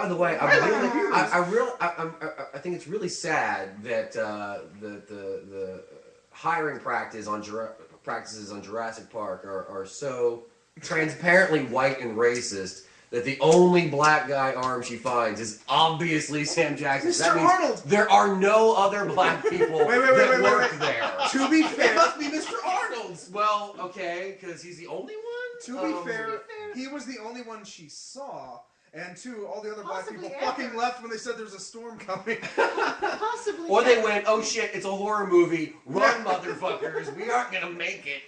By the way, I think it's really sad that the hiring practices on Jurassic Park are so transparently white and racist that the only black guy arm she finds is obviously Sam Jackson. Mr. That means Arnold. there are no other black people that work there. To be fair, It must be Mr. Arnold's. Well, okay, because he's the only one. To be fair, he was the only one she saw. And two, all the other black people fucking left when they said there's a storm coming. Possibly. Or they went, oh shit, it's a horror movie. Run, motherfuckers. We aren't going to make it.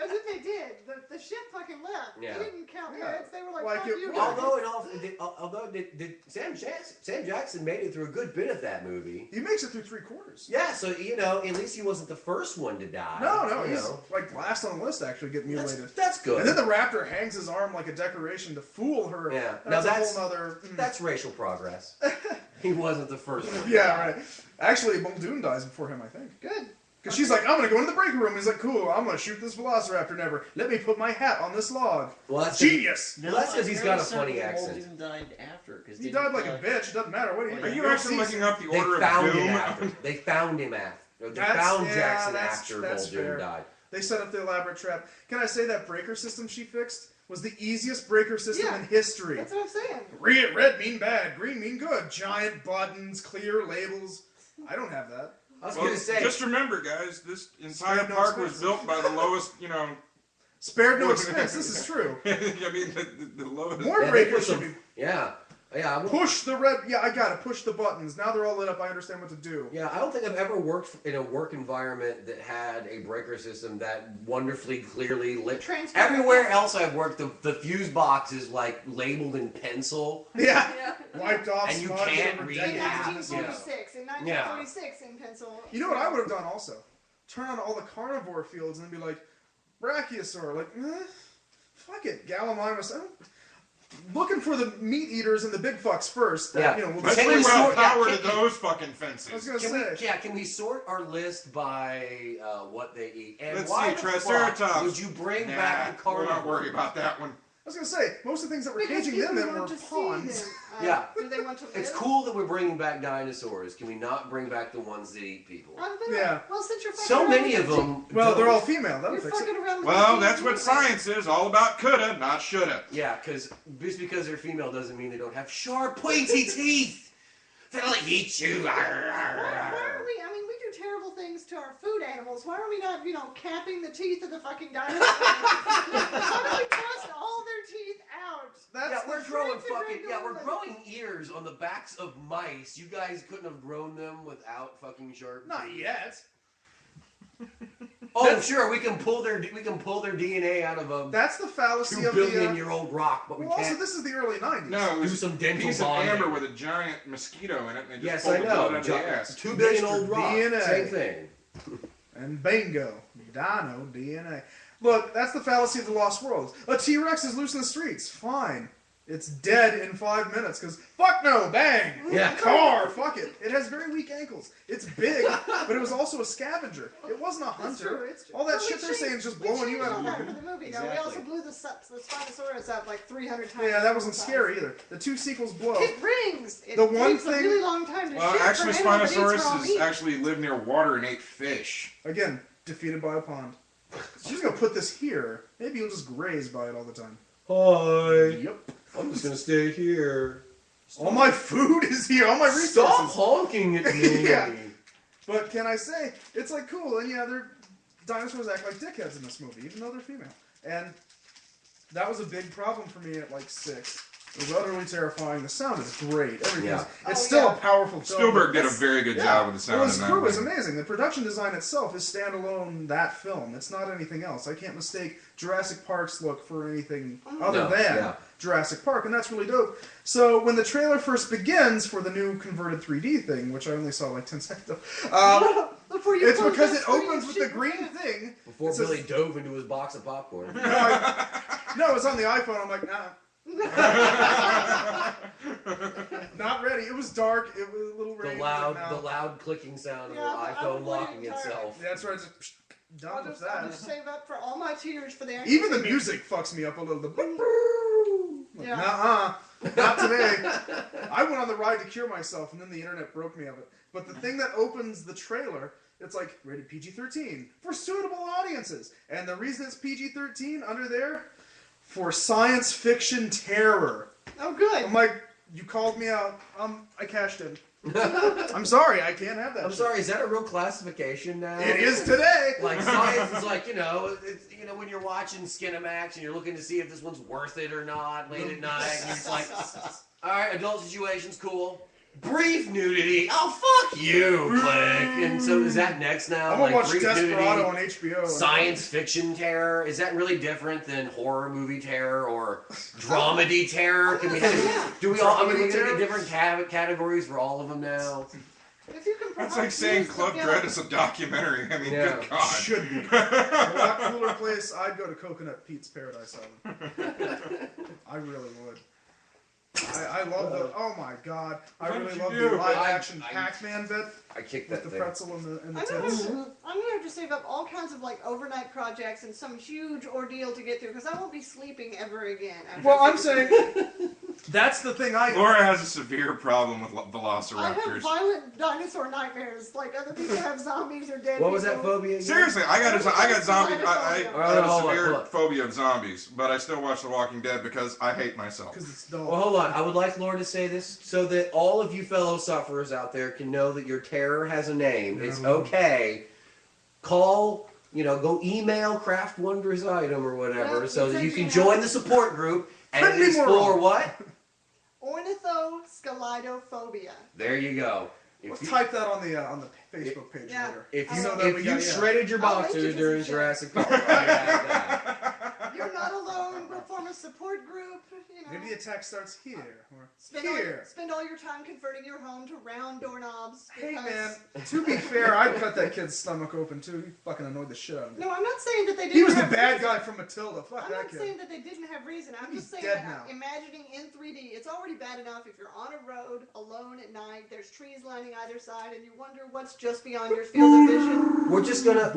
As if they did. The ship fucking left. Yeah. They didn't count heads. They were like, Like fuck it- you. Although Sam Jackson made it through a good bit of that movie. He makes it through 3/4. Yeah, so, at least he wasn't the first one to die. No, he's like last on the list to actually get mutilated. That's good. And then the raptor hangs his arm like a decoration to fool her. Yeah. That's Now a whole nother... That's racial progress. He wasn't the first one. Yeah, right. Actually, Muldoon dies before him, I think. Good. Because she's like, I'm going to go into the break room. He's like, cool, I'm going to shoot this velociraptor never. Let me put my hat on this log. Well, that's Genius! Well, that's because he's got a funny accent. Muldoon died after. He died like a bitch. It doesn't matter what he... Are you actually looking up the order They of found doom? him after. They found him after. They found Jackson after Muldoon died. They set up the elaborate trap. Can I say that breaker system she fixed was the easiest breaker system in history? That's what I'm saying. Red mean bad, green mean good. Giant buttons, clear labels. I don't have that. I was going to say... Just remember, guys, this entire park was built by the lowest, Spared no expense. This is true. I mean, the lowest... More breakers should be... Yeah. Push the red... Yeah, I got it. Push the buttons. Now they're all lit up. I understand what to do. Yeah, I don't think I've ever worked in a work environment that had a breaker system that wonderfully clearly lit. Everywhere else I've worked, the fuse box is like labeled in pencil. Yeah. Wiped off. And you can't read In half. 1946. In 1946 in pencil. You know what I would have done also? Turn on all the carnivore fields and be like, Brachiosaur. Like, fuck it. Gallimimus. Looking for the meat eaters and the big fucks first. Yeah. We'll Let's bring more power to those fucking fences. I was going to say. Can we sort our list by what they eat? And Let's why see, the Triceratops. fuck would you bring back the carnivore? We're not worried about that one. I was going to say, most of the things that were caging them in were pawns. Yeah. Do they want to live? It's cool that we're bringing back dinosaurs. Can we not bring back the ones that eat people? Yeah. Well, since you're So many of them. Well, they're all female. That'll You're fix it. fucking around with Well, the that's what science is, all about coulda, not shoulda. Yeah, because just because they're female doesn't mean they don't have sharp, pointy teeth. They'll eat you. Why are we? I mean, we do terrible things to our food animals. Why are we not, capping the teeth of the fucking dinosaurs? Why do we bust all their teeth out? We're growing ears on the backs of mice. You guys couldn't have grown them without fucking sharp teeth. Not yet. Oh, sure, we can pull their DNA out of a That's the fallacy 2 of the... billion-year-old rock, but we Well, can't. also, this is the early 90s. No, it was Do some dental a piece of bonding. amber with a giant mosquito in it, and they just Yes, pulled I the blood know. out of the ass. 2 billion-old rock. DNA. Same thing. And bingo. Dino DNA. Look, that's the fallacy of the Lost Worlds. A T-Rex is loose in the streets. Fine. It's dead in 5 minutes, because fuck no, bang! Yeah. Car, fuck it. It has very weak ankles. It's big, but it was also a scavenger. It wasn't a hunter. It's true. All that Well, shit they're saying is just blowing you out of the the for the movie. Exactly. No, we also blew the Spinosaurus up like 300 times. Yeah, that wasn't scary either. The 2 sequels blow. It rings. It The one takes a thing- really long time to Well, ship actually, for anyone that eats raw Spinosaurus meat. actually lived near water and ate fish. Again, defeated by a pond. So I'm just gonna put this here. Maybe you'll just graze by it all the time. Hi. Yep. I'm just gonna stay here. All my food is here. All my resources. Stop honking at me. Yeah. But can I say, it's like cool, and yeah, dinosaurs act like dickheads in this movie, even though they're female. And that was a big problem for me at like 6. It was utterly terrifying. The sound is great. Everything Yeah. it's still a powerful film. Spielberg did a very good job with the sound Well, in his that crew is one. amazing. The production design itself is standalone that film. It's not anything else. I can't mistake Jurassic Park's look for anything other than Jurassic Park, and that's really dope. So when the trailer first begins for the new converted 3D thing, which I only saw like 10 seconds of, it's because it opens with the green thing. Before Billy dove into his box of popcorn. No, it was on the iPhone. I'm like, nah. Not ready. It was dark. It was a little rain. The loud clicking sound of the iPhone locking itself. That's right. Just done with that. I'll just save up for all my tears for the Even the music fucks me up a little. Yeah. Nuh-uh. Not today. I went on the ride to cure myself, and then the internet broke me of it. But the thing that opens the trailer, it's like rated PG-13 for suitable audiences. And the reason it's PG-13 under there, for science fiction terror. Oh, good. I'm like, you called me out. I cashed in. I'm sorry, I can't have that. I'm sorry, is that a real classification now? It is today. Like science is like, it's, when you're watching Skinamax and you're looking to see if this one's worth it or not late at night, and it's like, all right, adult situation's cool. Brief nudity. Oh, fuck you, click. And so is that next now? I'm gonna watch brief Desperado nudity, on HBO. Science fiction terror. Is that really different than horror movie terror or dramedy terror? Can we have? Do we all? I mean, we're gonna get different categories for all of them now. If you can That's like saying Club Dread is a documentary. I mean, good God. Should be. For that cooler place, I'd go to Coconut Pete's Paradise Island. I really would. I love the. Oh my God! I really love the live-action Pac-Man bit. I kicked that with the pretzel and the tits. I'm gonna have to save up all kinds of overnight projects and some huge ordeal to get through because I won't be sleeping ever again. Well, I'm saying that's the thing. Laura has a severe problem with velociraptors. I have violent dinosaur nightmares, like other people have zombies or dead. What was that phobia again? Seriously, I got zombie. I have a severe hold on. phobia of zombies, but I still watch The Walking Dead because I hate myself. Because it's dull. Well, hold on. I would like Laura to say this so that all of you fellow sufferers out there can know that your terror has a name. It's okay. Call, go email Craft Wonders Item or whatever so that you can join the support group. And it is for what? Ornithoscalidophobia. There you go. Let's type that on the Facebook page later. If you shredded your boxers during Jurassic Park, you're not alone. We'll form a support group. Maybe the attack starts here or Spend all your time converting your home to round doorknobs. Hey man, to be fair, I'd cut that kid's stomach open too. He fucking annoyed the shit out of me. No, I'm not saying that they didn't. He was the bad guy from Matilda. Fuck that kid. I'm not saying that they didn't have reason. I'm just saying that imagining in 3D, it's already bad enough if you're on a road alone at night. There's trees lining either side, and you wonder what's just beyond your field of vision. We're just gonna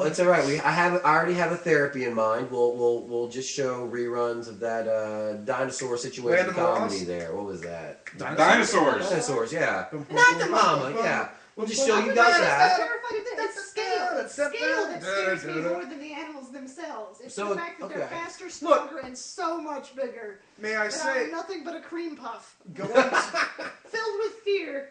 it's all right. I already have a therapy in mind. We'll just show reruns of that dinosaur situation comedy there. What was that? Dinosaurs, yeah. Not the mama, yeah. We'll just show you guys that. It's scale that scares me more than the animals themselves. It's the fact that they're faster, stronger, and so much bigger. May I say, I'm nothing but a cream puff. Filled with fear.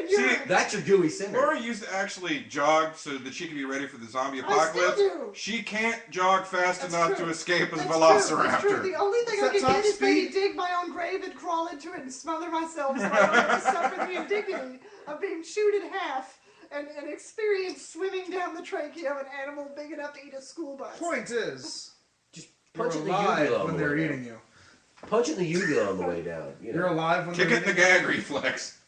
See, that's your gooey cinder. Laura used to actually jog so that she could be ready for the zombie apocalypse. I still do. She can't jog fast enough to escape as a velociraptor. That's true. The only thing I can get is maybe dig my own grave and crawl into it and smother myself so I don't have to suffer the indignity of being chewed in half and experience swimming down the trachea of an animal big enough to eat a school bus. Point is, just punch you're alive when they're eating you. Punch it in the uvula on the way down. You're alive when they're eating you. Kick it in the gag reflex.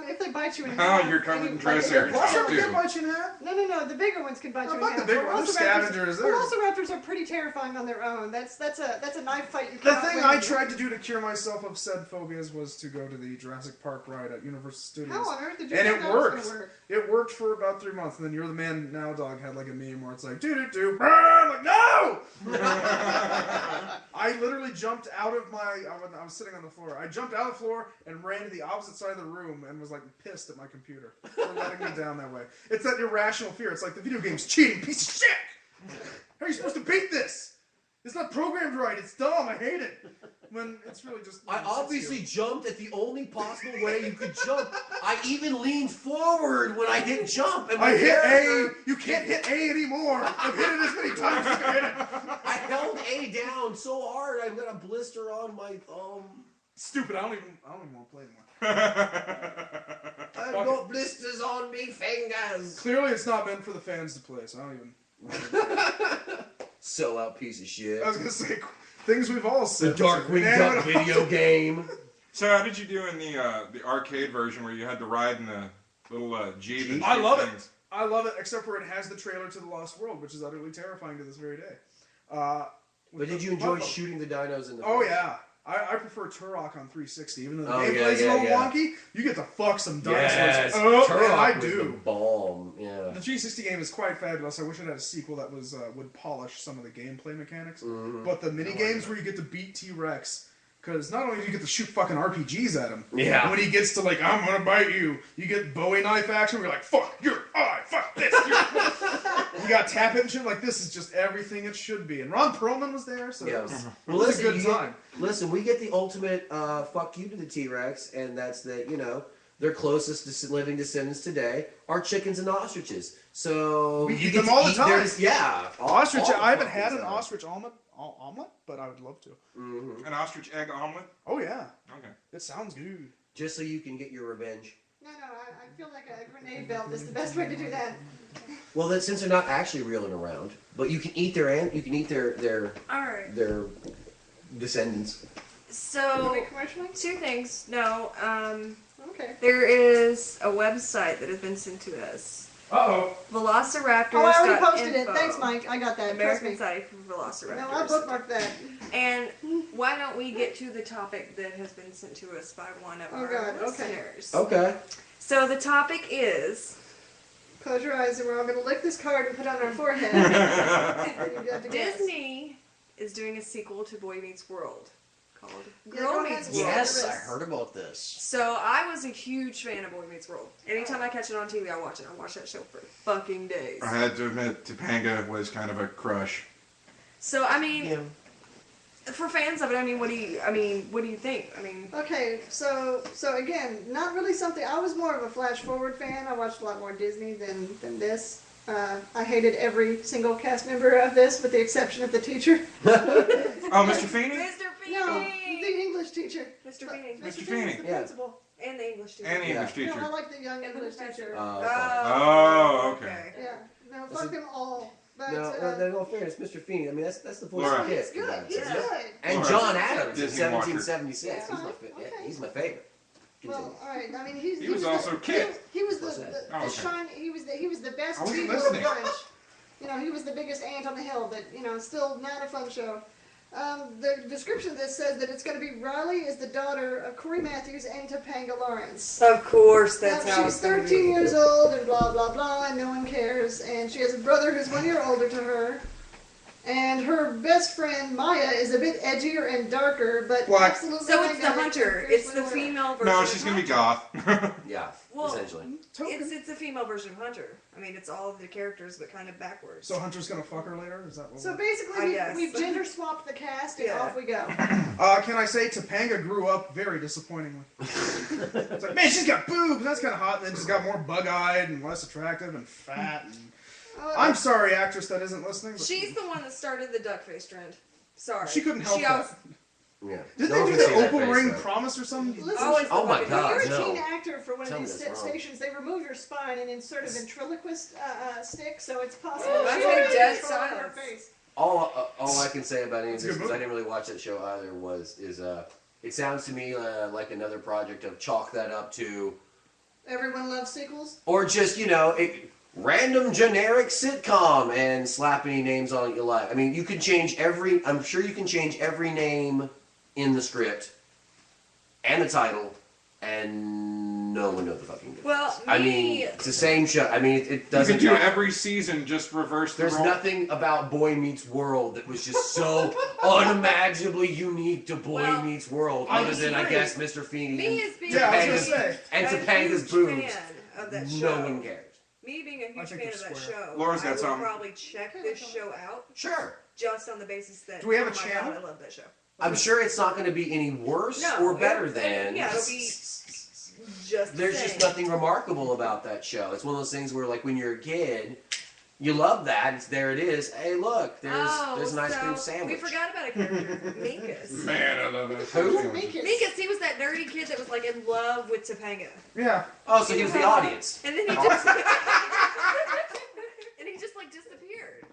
If they bite you in half. Oh, you're covered in triceratops. Velociraptors can bite you in half? No. The bigger ones can bite you in half. The bigger ones. Scavengers. Velociraptors are pretty terrifying on their own. That's a knife fight you can't win. The thing I tried to do to cure myself of said phobias was to go to the Jurassic Park ride at Universal Studios. How on earth did you And it worked. It worked for about 3 months, and then You're the Man Now Dog had like a meme where it's like, do-do-do, I'm like, no! I literally jumped out of I was sitting on the floor. I jumped out of the floor and ran to the opposite side of the room and was like pissed at my computer for letting me down that way. It's that irrational fear. It's like the video game's cheating, piece of shit! How are you supposed to beat this? It's not programmed right. It's dumb. I hate it. When it's really just... I obviously jumped at the only possible way you could jump. I even leaned forward when I hit jump. And I hit A. You can't hit A anymore. I've hit it as many times as I hit it. I held A down so hard I've got a blister on my thumb. Stupid. I don't even want to play anymore. I've got blisters on me fingers. Clearly it's not meant for the fans to play, so I don't even... Sell out piece of shit. I was going to say... Things we've all said. The Darkwing Duck video game. So how did you do in the arcade version where you had to ride in the little Jeep? I love it. I love it, except for it has the trailer to The Lost World, which is utterly terrifying to this very day. But did you enjoy shooting the dinos in the Oh, yeah. I prefer Turok on 360. Even though the gameplay's a little wonky, you get to fuck some dinosaurs. Yes, Turok I do. The bomb. Yeah. The 360 game is quite fabulous. I wish it had a sequel that would polish some of the gameplay mechanics. Mm-hmm. But the mini games where you get to beat T-Rex, Because not only do you get to shoot fucking RPGs at him, Yeah. and when he gets to like, I'm gonna bite you, you get Bowie knife action where you're like, fuck your eye, fuck this, you got tap it and shit. Like, this is just everything it should be. And Ron Perlman was there, so it was a good time. Listen, we get the ultimate fuck you to the T-Rex, and that's that, you know, their closest living descendants today are chickens and ostriches. So We you eat get them to all the eat time. theirs- yeah. Ostrich, all I haven't fucking had an time. ostrich omelet, but I would love to. Mm-hmm. An ostrich egg omelet? Oh, yeah. Okay. It sounds good. Just so you can get your revenge. No, I feel like a grenade belt is the best way to do that. Well, then, since they're not actually reeling around, but you can eat their All right. their descendants. So, Are we commercialing? 2 things. No, Okay. there is a website that has been sent to us. Uh-oh. Velociraptors. Oh, I already posted it. Thanks, Mike. I got that. American Trust me. site for Velociraptors. No, I bookmarked that. And why don't we get to the topic that has been sent to us by one of our God, okay. listeners? Okay. So the topic is Close your eyes and we're all going to lick this card and put it on our forehead. And you have to guess. Disney is doing a sequel to Boy Meets World called Yeah, Girl go ahead. Meets World. Yes, I heard about this. So I was a huge fan of Boy Meets World. Anytime I catch it on TV, I watch it. I watch that show for fucking days. I had to admit, Topanga was kind of a crush. So I mean, Yeah. for fans of it, I mean, what do you think? I mean, Okay, so again, not really something. I was more of a flash forward fan. I watched a lot more Disney than this. I hated every single cast member of this, with the exception of the teacher. Oh, Mr. Feeney? Mr. Feeney, No, the English teacher. Mr. Feeney, Mr. Feeney Feeney. was the Yeah. principal. and the English teacher. And the English Yeah. teacher. No, I like the young English teacher. Oh, okay. Yeah, no, fuck them all. But No, in all fairness, Mr. Feeney. I mean, that's the voice Laura. of the kid. he's good. He's Yeah. good. And Laura. John Adams in Disney Walker. 1776. Yeah, Yeah, okay. he's my favorite. Well, Continue. all right. I mean, He was also the, Kit. He was What's the that? Oh, okay. shine. He was the best I wasn't people of listening. the bunch. You know, he was the biggest ant on the hill. But you know, still not a fun show. The description of this says that it's going to be Riley is the daughter of Corey Matthews and Topanga Lawrence. Of course, that's how She's it's gonna 13 be. years old and blah blah blah, and no one cares. And she has a brother who's 1 year older to her. And her best friend Maya is a bit edgier and darker, but Black. absolutely. So it's the magnetic hunter. and It's the fiercely loyal. female version. No, of she's gonna be Hunter. goth. Yeah, Well, essentially. It's a female version of Hunter. I mean, it's all of the characters, but kind of backwards. So Hunter's gonna fuck her later? Is that what So we're... basically, guess. we've gender swapped the cast, and Yeah. off we go. Can I say Topanga grew up very disappointingly? It's like, man, she's got boobs. That's kind of hot. And then she's got more bug-eyed and less attractive and fat. And... I'm sorry, actress that isn't listening. But She's the one that started the duck face trend. Sorry. she couldn't help always- that. Yeah. Didn't No one they do can the see that Opal face, Ring though. Promise or something? Listen, Always Oh my the God, when you're a no. teen actor for one Tell of me these that's wrong. stations, they remove your spine and insert a ventriloquist stick, so it's possible. That's she like had dead control of her silence. face. All I can say about any of It's a this, good because I movie. didn't really watch that show either, is it sounds to me like another project of chalk that up to, Everyone loves sequels. or just, you know, random generic sitcom and slap any names on it you like. I mean, you can change I'm sure you can change every name in the script and the title, and no one knows the fucking difference. Well, I mean, it's the same show. I mean, it You doesn't. can do every season, just reverse the There's role. nothing about Boy Meets World that was just so unimaginably unique to Boy Well, Meets World, I other than, I agree. guess, Mr. Feeney Me as being Yeah, I was Topanga's- gonna say. and a Topanga's huge boobs. fan of that show. No one cares. Me being a huge think fan they're of that square. show, Laura's got I would some. probably check this show out Sure. just on the basis that Do we have oh a my channel? God, I love that show. I'm sure it's not going to be any worse No, or better it'll than. be just the There's same. just nothing remarkable about that show. It's one of those things where, like, when you're a kid, you love that. There it is. Hey, look, there's an ice cream sandwich. We forgot about a character, Minkus. Man, I love that. Who? Minkus, he was that nerdy kid that was like in love with Topanga. Yeah. Oh, so he was the audience. And then he just and he just like disappeared.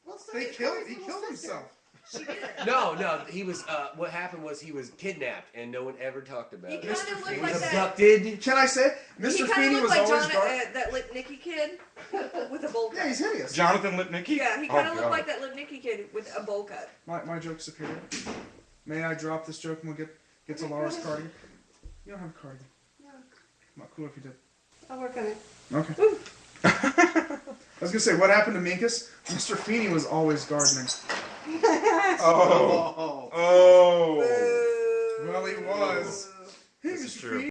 Well, so He did killed Corey's little sister. himself. She did. No, he was. What happened was he was kidnapped, and no one ever talked about He it. kind of He looked was like that. abducted. Can I say, He Mr. kind Feeney of was looked like always dark. that Lipnicki kid with a bowl cut. Yeah, he's hideous. Jonathan Lipnicki? Yeah, he Oh, kind of looked God. like that Lipnicki kid with a bowl cut. My joke's superior. May I drop this joke and we'll get to Laura's cardigan? You don't have a cardigan. No, Not cool if you did. I'll work on it. Okay. I was gonna say, what happened to Minkus? Mr. Feeney was always gardening. Oh. Oh. Well, he was. Hey, This is Mr. true. Feeney.